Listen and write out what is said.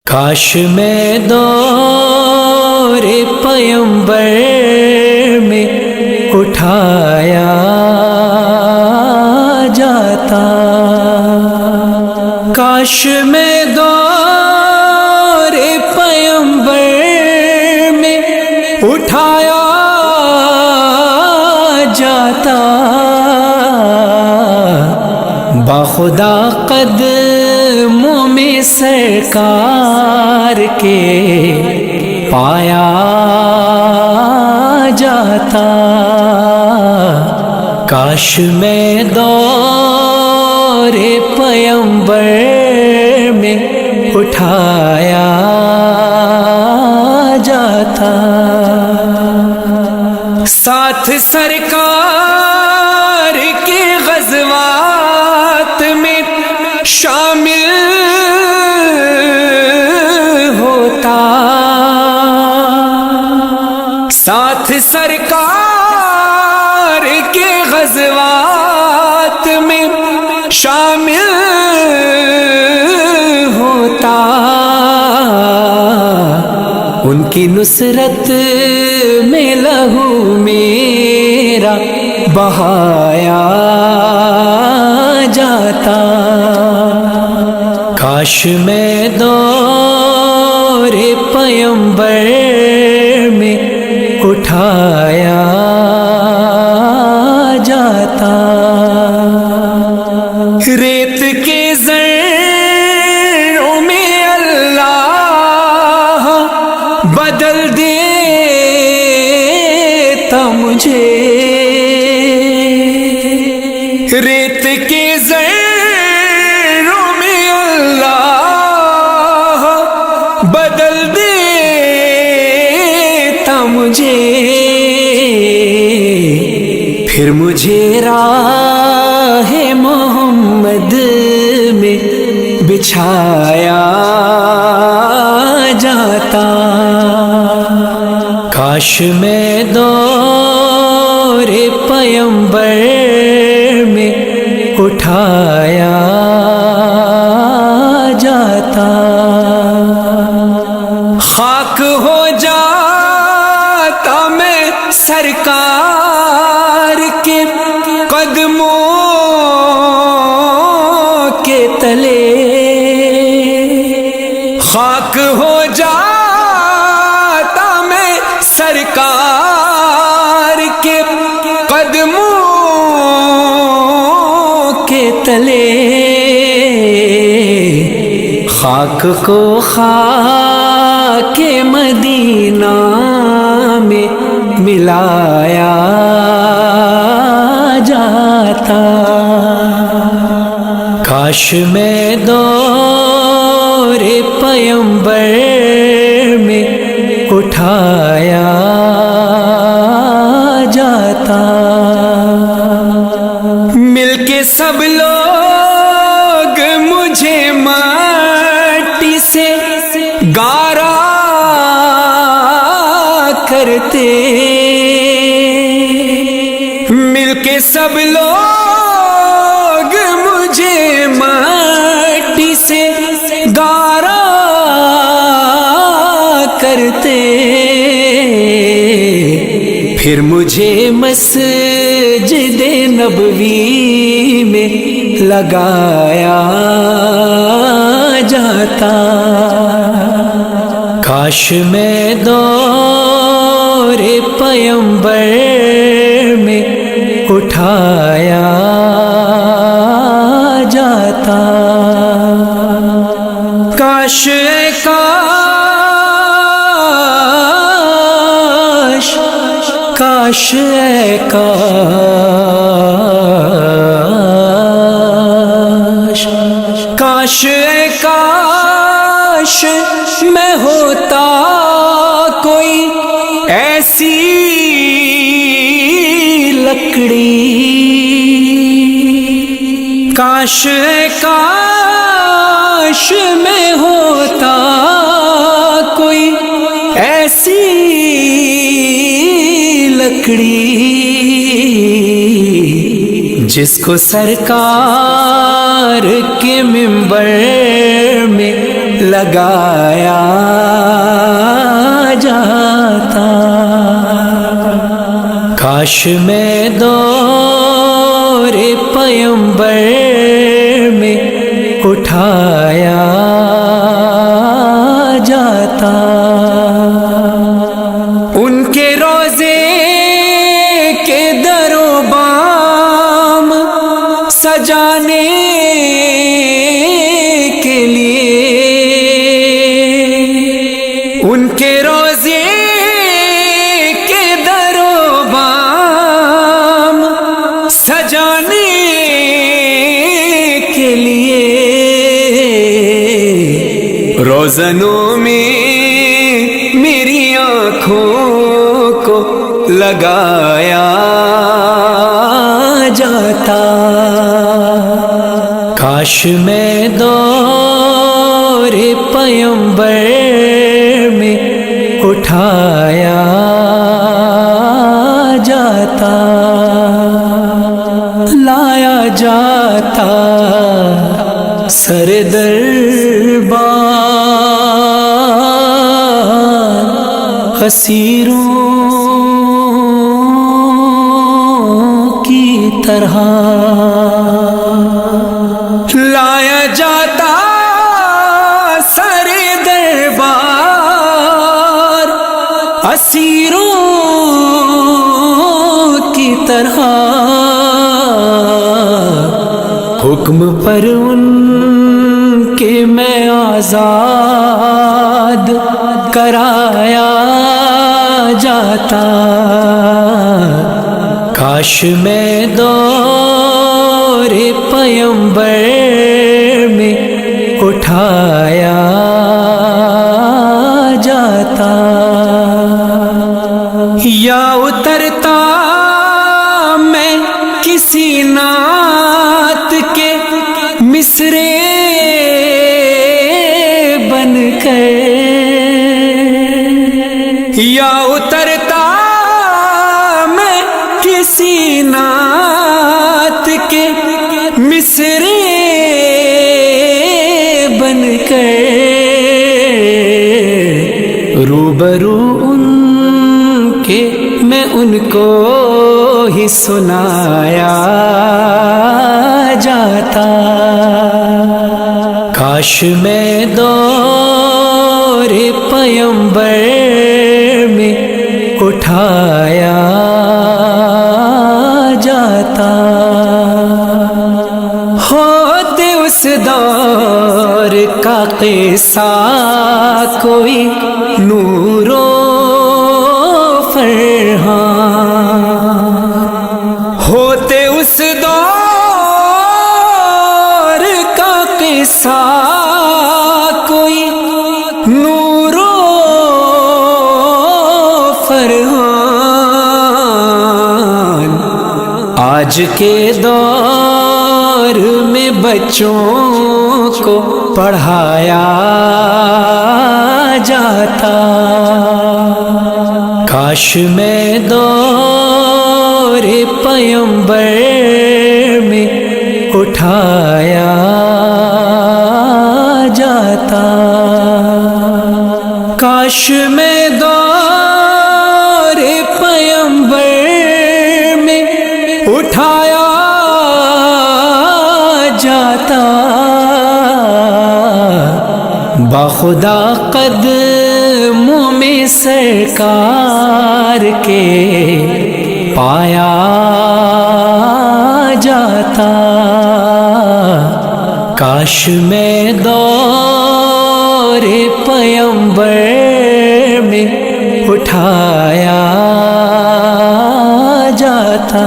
کاش میں دور پیمبر میں اٹھایا جاتا، کاش میں دور پیمبر میں اٹھایا جاتا، باخدا قدموں میں سرکار کے پایا جاتا، کاش میں دور پیمبر میں اٹھایا جاتا، ساتھ سرکار کے غزوات میں شامل ہوتا، ساتھ سرکار کے غزوات میں شامل ہوتا، ان کی نصرت میں لہو میرا بہایا جاتا، کاش میں دور پیمبر میں اٹھایا جاتا، ریت کے ذروں میں اللہ بدل دیتا مجھے، ریت کے ذروں میں اللہ بدل دیتا مجھے، پھر مجھے راہ محمد میں بچھایا جاتا، کاش میں دور پیمبر میں اٹھایا جاتا، خاک ہو جاتا میں سرکار کے قدموں کے تلے، خاک ہو جاتا میں سرکار کے قدموں کے تلے، خاک کو خاک مدینہ میں ملایا جاتا، کاش میں دور پیمبر میں اٹھایا جاتا، مل کے سب لوگ مجھے مٹی سے گارا کرتے، مل کے سب لوگ مجھے مٹی سے گارا کرتے، پھر مجھے مسجد نبوی میں لگایا جاتا، کاش میں دور پیمبر میں اٹھایا جاتا، کاش کاش کاش کاش کاش میں ہوتا کوئی ایسی لکڑی، کاش کاش میں ہوتا کوئی ایسی لکڑی، جس کو سرکار کے منبر میں لگایا جاتا. کاش میں دور پیمبر میں اٹھایا جاتا. ان کے روزے کے در و بام سجانے کے لیے، ان کے روزے کے در و بام سجانے کے لیے، روزنوں میں میری آنکھوں کو لگایا جاتا. کاش میں دور پیمبر میں اٹھایا جاتا. لایا جاتا سر دربار اسیروں کی طرح، لایا جاتا سر دربار اسیروں کی طرح. حکم پر ان کے میں آزاد کرایا جاتا. کاش میں دور پیمبر میں اٹھایا جاتا. یا اترتا میں کسی نعت کے مصرے بن کر، یا اترتا میں کسی نعت کے مصرے بن کر، روبرو ان کے میں ان کو ہی سنایا جاتا. کاش میں دور پیمبر میں اٹھایا جاتا. ہوتے اس دور کا قصہ کوئی نور و فرحان، ہوتے اس دور کا قصہ کوئی نور و فرحان. آج کے دور میں بچوں کو پڑھایا جاتا. کاش میں دور پیمبر میں اٹھایا جاتا. کاش میں دور پیمبر میں اٹھایا جاتا. باخدا قدموں میں سرکار کے پایا جاتا. کاش میں دور پیمبر میں اٹھایا جاتا.